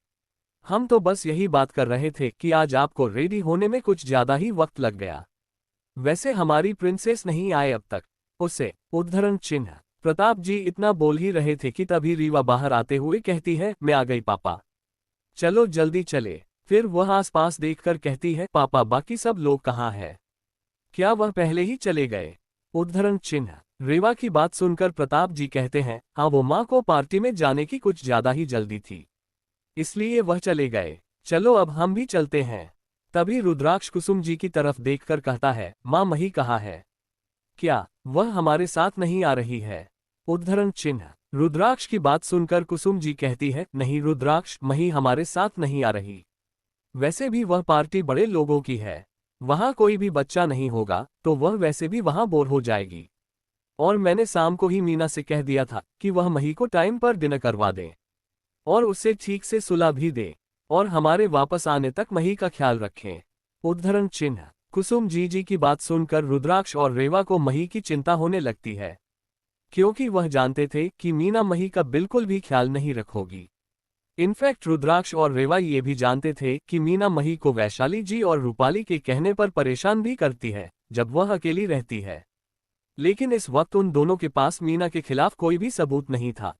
हम तो बस यही बात कर रहे थे कि आज आपको रेडी होने में कुछ ज्यादा ही वक्त लग गया। वैसे हमारी प्रिंसेस नहीं आए अब तक, उसे। उद्धरण चिन्ह। प्रताप जी इतना बोल ही रहे थे कि तभी रीवा बाहर आते हुए कहती है, मैं आ गई पापा, चलो जल्दी चले। फिर वह आसपास देखकर कहती है, पापा बाकी सब लोग कहाँ हैं, क्या वह पहले ही चले गए। उद्धरण चिन्ह। रेवा की बात सुनकर प्रताप जी कहते हैं, हाँ वो माँ को पार्टी में जाने की कुछ ज्यादा ही जल्दी थी, इसलिए वह चले गए, चलो अब हम भी चलते हैं। तभी रुद्राक्ष कुसुम जी की तरफ देखकर कहता है, माँ मही कहाँ है? क्या वह हमारे साथ नहीं आ रही है? उद्धरण चिन्ह। रुद्राक्ष की बात सुनकर कुसुम जी कहती है, नहीं रुद्राक्ष, मही हमारे साथ नहीं आ रही। वैसे भी वह पार्टी बड़े लोगों की है, वहां कोई भी बच्चा नहीं होगा तो वह वैसे भी वहां बोर हो जाएगी। और मैंने शाम को ही मीना से कह दिया था कि वह मही को टाइम पर डिनर करवा दे और उसे ठीक से सुला भी दे और हमारे वापस आने तक मही का ख्याल रखें। उद्धरण चिन्ह। कुसुम जी की बात सुनकर रुद्राक्ष और रेवा को मही की चिंता होने लगती है, क्योंकि वह जानते थे कि मीना मही का बिल्कुल भी ख्याल नहीं रखोगी। इनफैक्ट रुद्राक्ष और रेवा ये भी जानते थे कि मीना मही को वैशाली जी और रूपाली के कहने पर परेशान भी करती है जब वह अकेली रहती है। लेकिन इस वक्त उन दोनों के पास मीना के खिलाफ कोई भी सबूत नहीं था,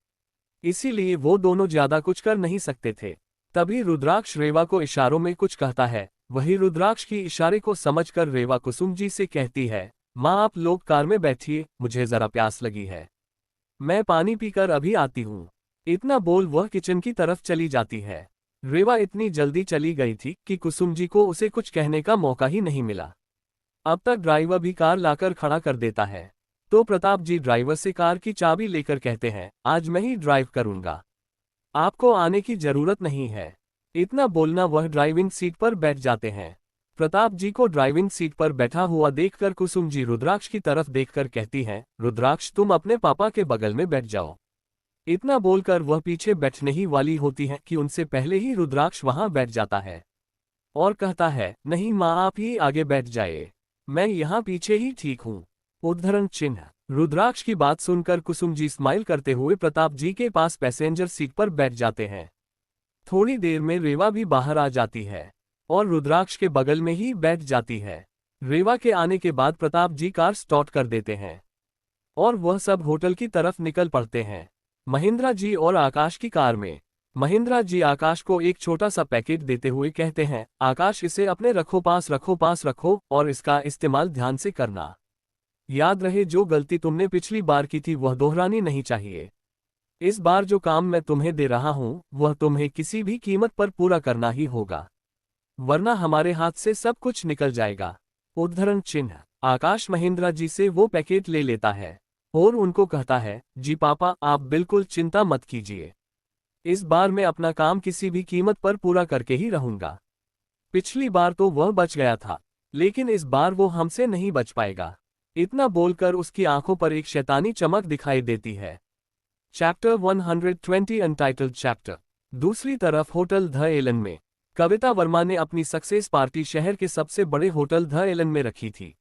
इसीलिए वो दोनों ज्यादा कुछ कर नहीं सकते थे। तभी रुद्राक्ष रेवा को इशारों में कुछ कहता है। वही रुद्राक्ष की इशारे को समझकर रेवा कुसुम जी से कहती है, माँ आप लोग कार में बैठिए, मुझे जरा प्यास लगी है, मैं पानी पीकर अभी आती हूँ। इतना बोल वह किचन की तरफ चली जाती है। रेवा इतनी जल्दी चली गई थी कि कुसुम जी को उसे कुछ कहने का मौका ही नहीं मिला। अब तक ड्राइवर भी कार लाकर खड़ा कर देता है, तो प्रताप जी ड्राइवर से कार की चाबी लेकर कहते हैं, आज मैं ही ड्राइव करूंगा, आपको आने की जरूरत नहीं है। इतना बोलना वह ड्राइविंग सीट पर बैठ जाते हैं। प्रताप जी को ड्राइविंग सीट पर बैठा हुआ देखकर कुसुम जी रुद्राक्ष की तरफ देखकर कहती हैं, रुद्राक्ष तुम अपने पापा के बगल में बैठ जाओ। इतना बोलकर वह पीछे बैठने ही वाली होती है कि उनसे पहले ही रुद्राक्ष वहां बैठ जाता है और कहता है, नहीं माँ आप ही आगे बैठ जाए, मैं यहाँ पीछे ही ठीक हूँ। उद्धरण चिन्ह। रुद्राक्ष की बात सुनकर कुसुम जी स्माइल करते हुए प्रताप जी के पास पैसेंजर सीट पर बैठ जाते हैं। थोड़ी देर में रेवा भी बाहर आ जाती है और रुद्राक्ष के बगल में ही बैठ जाती है। रेवा के आने के बाद प्रताप जी कार स्टार्ट कर देते हैं और वह सब होटल की तरफ निकल पड़ते हैं। महेंद्रा जी और आकाश की कार में। महेंद्रा जी आकाश को एक छोटा सा पैकेट देते हुए कहते हैं, आकाश इसे अपने पास रखो और इसका इस्तेमाल ध्यान से करना। याद रहे जो गलती तुमने पिछली बार की थी वह दोहरानी नहीं चाहिए। इस बार जो काम मैं तुम्हें दे रहा हूं वह तुम्हें किसी भी कीमत पर पूरा करना ही होगा, वरना हमारे हाथ से सब कुछ निकल जाएगा। उद्धरण चिन्ह। आकाश महेंद्रा जी से वो पैकेट ले लेता है और उनको कहता है, जी पापा आप बिल्कुल चिंता मत कीजिए, इस बार मैं अपना काम किसी भी कीमत पर पूरा करके ही रहूंगा। पिछली बार तो वह बच गया था, लेकिन इस बार वो हमसे नहीं बच पाएगा। इतना बोलकर उसकी आंखों पर एक शैतानी चमक दिखाई देती है। Chapter 120 untitled chapter. दूसरी तरफ होटल द एलन में कविता वर्मा ने अपनी सक्सेस पार्टी शहर के सबसे बड़े होटल द एलन में रखी थी।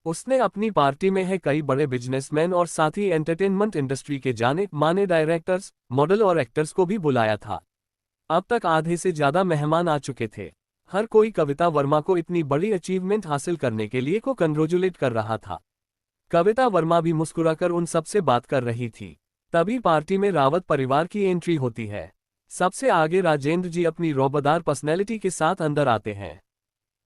उसने अपनी पार्टी में है कई बड़े बिजनेसमैन और साथ ही एंटरटेनमेंट इंडस्ट्री के जाने माने डायरेक्टर्स, मॉडल और एक्टर्स को भी बुलाया था। अब तक आधे से ज्यादा मेहमान आ चुके थे। हर कोई कविता वर्मा को इतनी बड़ी अचीवमेंट हासिल करने के लिए को कंग्रेचुलेट कर रहा था। कविता वर्मा भी मुस्कुराकर उन सबसे बात कर रही थी। तभी पार्टी में रावत परिवार की एंट्री होती है। सबसे आगे राजेंद्र जी अपनी रौबदार पर्सनैलिटी के साथ अंदर आते हैं।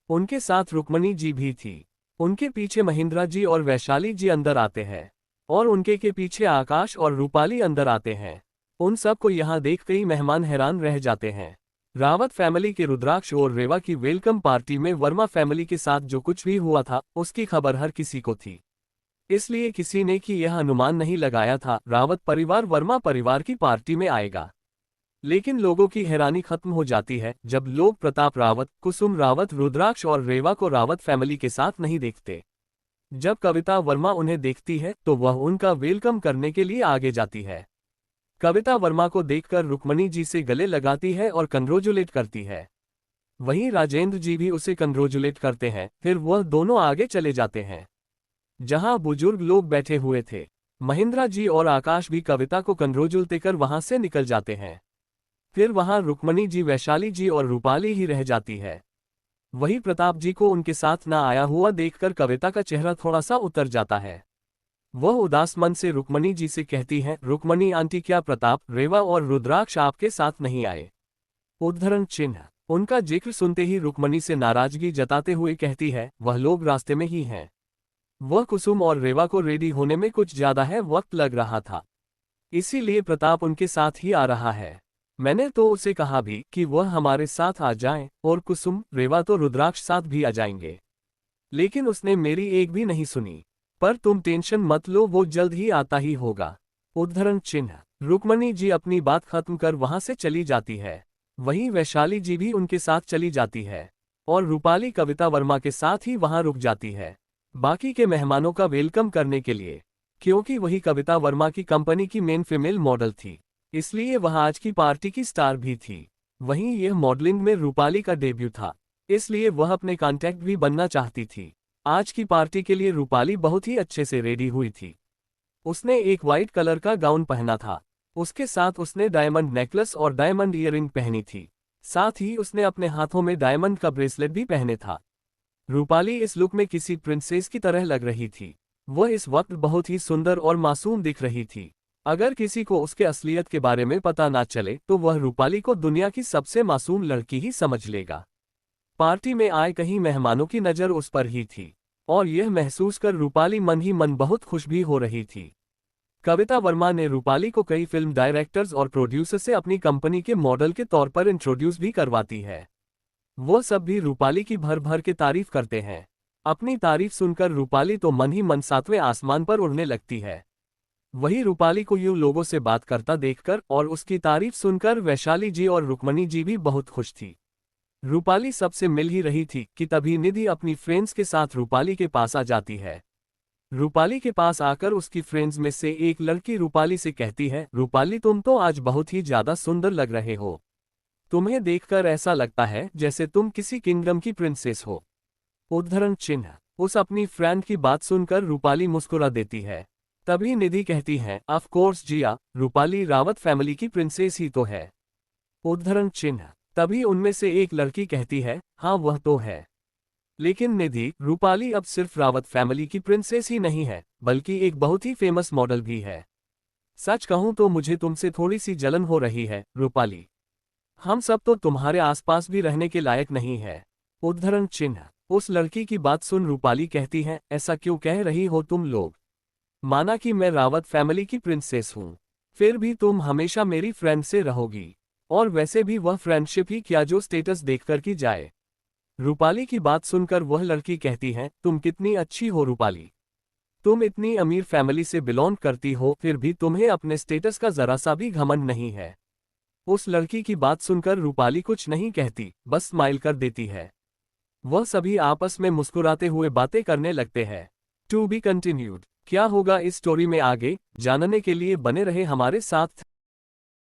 उनके साथ रुक्मणी जी भी थी। उनके पीछे महेंद्रा जी और वैशाली जी अंदर आते हैं और उनके के पीछे आकाश और रूपाली अंदर आते हैं। उन सबको यहाँ देख कई मेहमान हैरान रह जाते हैं। रावत फैमिली के रुद्राक्ष और रेवा की वेलकम पार्टी में वर्मा फैमिली के साथ जो कुछ भी हुआ था उसकी खबर हर किसी को थी, इसलिए किसी ने कि यह अनुमान नहीं लगाया था रावत परिवार वर्मा परिवार की पार्टी में आएगा। लेकिन लोगों की हैरानी खत्म हो जाती है जब लोग प्रताप रावत, कुसुम रावत, रुद्राक्ष और रेवा को रावत फैमिली के साथ नहीं देखते। जब कविता वर्मा उन्हें देखती है तो वह उनका वेलकम करने के लिए आगे जाती है। कविता वर्मा को देखकर रुक्मणी जी से गले लगाती है और कंग्रेचुलेट करती है। वहीं राजेंद्र जी भी उसे कंग्रेचुलेट करते हैं। फिर वह दोनों आगे चले जाते हैं जहां बुजुर्ग लोग बैठे हुए थे। महेंद्रा जी और आकाश भी कविता को कंग्रेचुलेट देकर वहां से निकल जाते हैं। फिर वहां रुक्मणी जी, वैशाली जी और रूपाली ही रह जाती है। वही प्रताप जी को उनके साथ ना आया हुआ देखकर कविता का चेहरा थोड़ा सा उतर जाता है। वह उदास मन से रुक्मणी जी से कहती हैं, रुक्मणी आंटी क्या प्रताप, रेवा और रुद्राक्ष आपके साथ नहीं आए? उद्धरण चिन्ह। उनका जिक्र सुनते ही रुक्मणी से नाराजगी जताते हुए कहती है, वह लोग रास्ते में ही हैं। वह कुसुम और रेवा को रेडी होने में कुछ ज्यादा है वक्त लग रहा था, इसीलिए प्रताप उनके साथ ही आ रहा है। मैंने तो उसे कहा भी कि वह हमारे साथ आ जाए, और कुसुम, रेवा तो रुद्राक्ष साथ भी आ जाएंगे। लेकिन उसने मेरी एक भी नहीं सुनी। पर तुम टेंशन मत लो, वो जल्द ही आता ही होगा। उद्धरण चिन्ह। रुक्मणी जी अपनी बात खत्म कर वहां से चली जाती है। वहीं वैशाली जी भी उनके साथ चली जाती है। और रूपाली कविता वर्मा के साथ ही वहां रुक जाती है, बाकी के मेहमानों का वेलकम करने के लिए। क्योंकि वही कविता वर्मा की कंपनी की मेन फीमेल मॉडल थी, इसलिए वह आज की पार्टी की स्टार भी थी। वहीं यह मॉडलिंग में रूपाली का डेब्यू था, इसलिए वह अपने कांटेक्ट भी बनना चाहती थी। आज की पार्टी के लिए रूपाली बहुत ही अच्छे से रेडी हुई थी। उसने एक वाइट कलर का गाउन पहना था। उसके साथ उसने डायमंड नेकलेस और डायमंड ईयररिंग पहनी थी। साथ ही उसने अपने हाथों में डायमंड का ब्रेसलेट भी पहने था। रूपाली इस लुक में किसी प्रिंसेस की तरह लग रही थी। वह इस वक्त बहुत ही सुंदर और मासूम दिख रही थी। अगर किसी को उसके असलियत के बारे में पता ना चले तो वह रूपाली को दुनिया की सबसे मासूम लड़की ही समझ लेगा। पार्टी में आए कई मेहमानों की नज़र उस पर ही थी, और यह महसूस कर रूपाली मन ही मन बहुत खुश भी हो रही थी। कविता वर्मा ने रूपाली को कई फिल्म डायरेक्टर्स और प्रोड्यूसर से अपनी कंपनी के मॉडल के तौर पर इंट्रोड्यूस भी करवाती है। वो सब भी रूपाली की भर भर के तारीफ करते हैं। अपनी तारीफ सुनकर रूपाली तो मन ही मन सातवें आसमान पर उड़ने लगती है। वही रूपाली को यूं लोगों से बात करता देखकर और उसकी तारीफ सुनकर वैशाली जी और रुक्मणी जी भी बहुत खुश थी। रूपाली सबसे मिल ही रही थी कि तभी निधि अपनी फ्रेंड्स के साथ रूपाली के पास आ जाती है। रूपाली के पास आकर उसकी फ्रेंड्स में से एक लड़की रूपाली से कहती है, रूपाली तुम तो आज बहुत ही ज्यादा सुंदर लग रहे हो। तुम्हें देखकर ऐसा लगता है जैसे तुम किसी किंगडम की प्रिंसेस हो। उद्धरण चिन्ह। उस अपनी फ्रेंड की बात सुनकर रूपाली मुस्कुरा देती है। तभी निधि कहती है, of course Jiya, Rupali Rawat family की प्रिंसेस ही तो है। उद्धरण चिन्ह। तभी उनमें से एक लड़की कहती है, हाँ वह तो है। लेकिन निधि, रूपाली अब सिर्फ रावत फैमिली की प्रिंसेस ही नहीं है, बल्कि एक बहुत ही फेमस मॉडल भी है। सच कहूं तो मुझे तुमसे थोड़ी सी जलन हो रही है, रूपाली। हम सब तो तुम्हारे आसपास भी रहने के लायक नहीं है। उद्धरण चिन्ह। उस लड़की की बात सुन रूपाली कहती है, ऐसा क्यों कह रही हो तुम लोग? माना कि मैं रावत फैमिली की प्रिंसेस हूँ, फिर भी तुम हमेशा मेरी फ्रेंड से रहोगी। और वैसे भी वह फ्रेंडशिप ही क्या जो स्टेटस देखकर की जाए। रूपाली की बात सुनकर वह लड़की कहती है, तुम कितनी अच्छी हो रूपाली। तुम इतनी अमीर फैमिली से बिलोंग करती हो, फिर भी तुम्हें अपने स्टेटस का जरा सा भी घमंड नहीं है। उस लड़की की बात सुनकर रूपाली कुछ नहीं कहती, बस स्माइल कर देती है। वह सभी आपस में मुस्कुराते हुए बातें करने लगते हैं। To be continued. क्या होगा इस स्टोरी में आगे, जानने के लिए बने रहे हमारे साथ।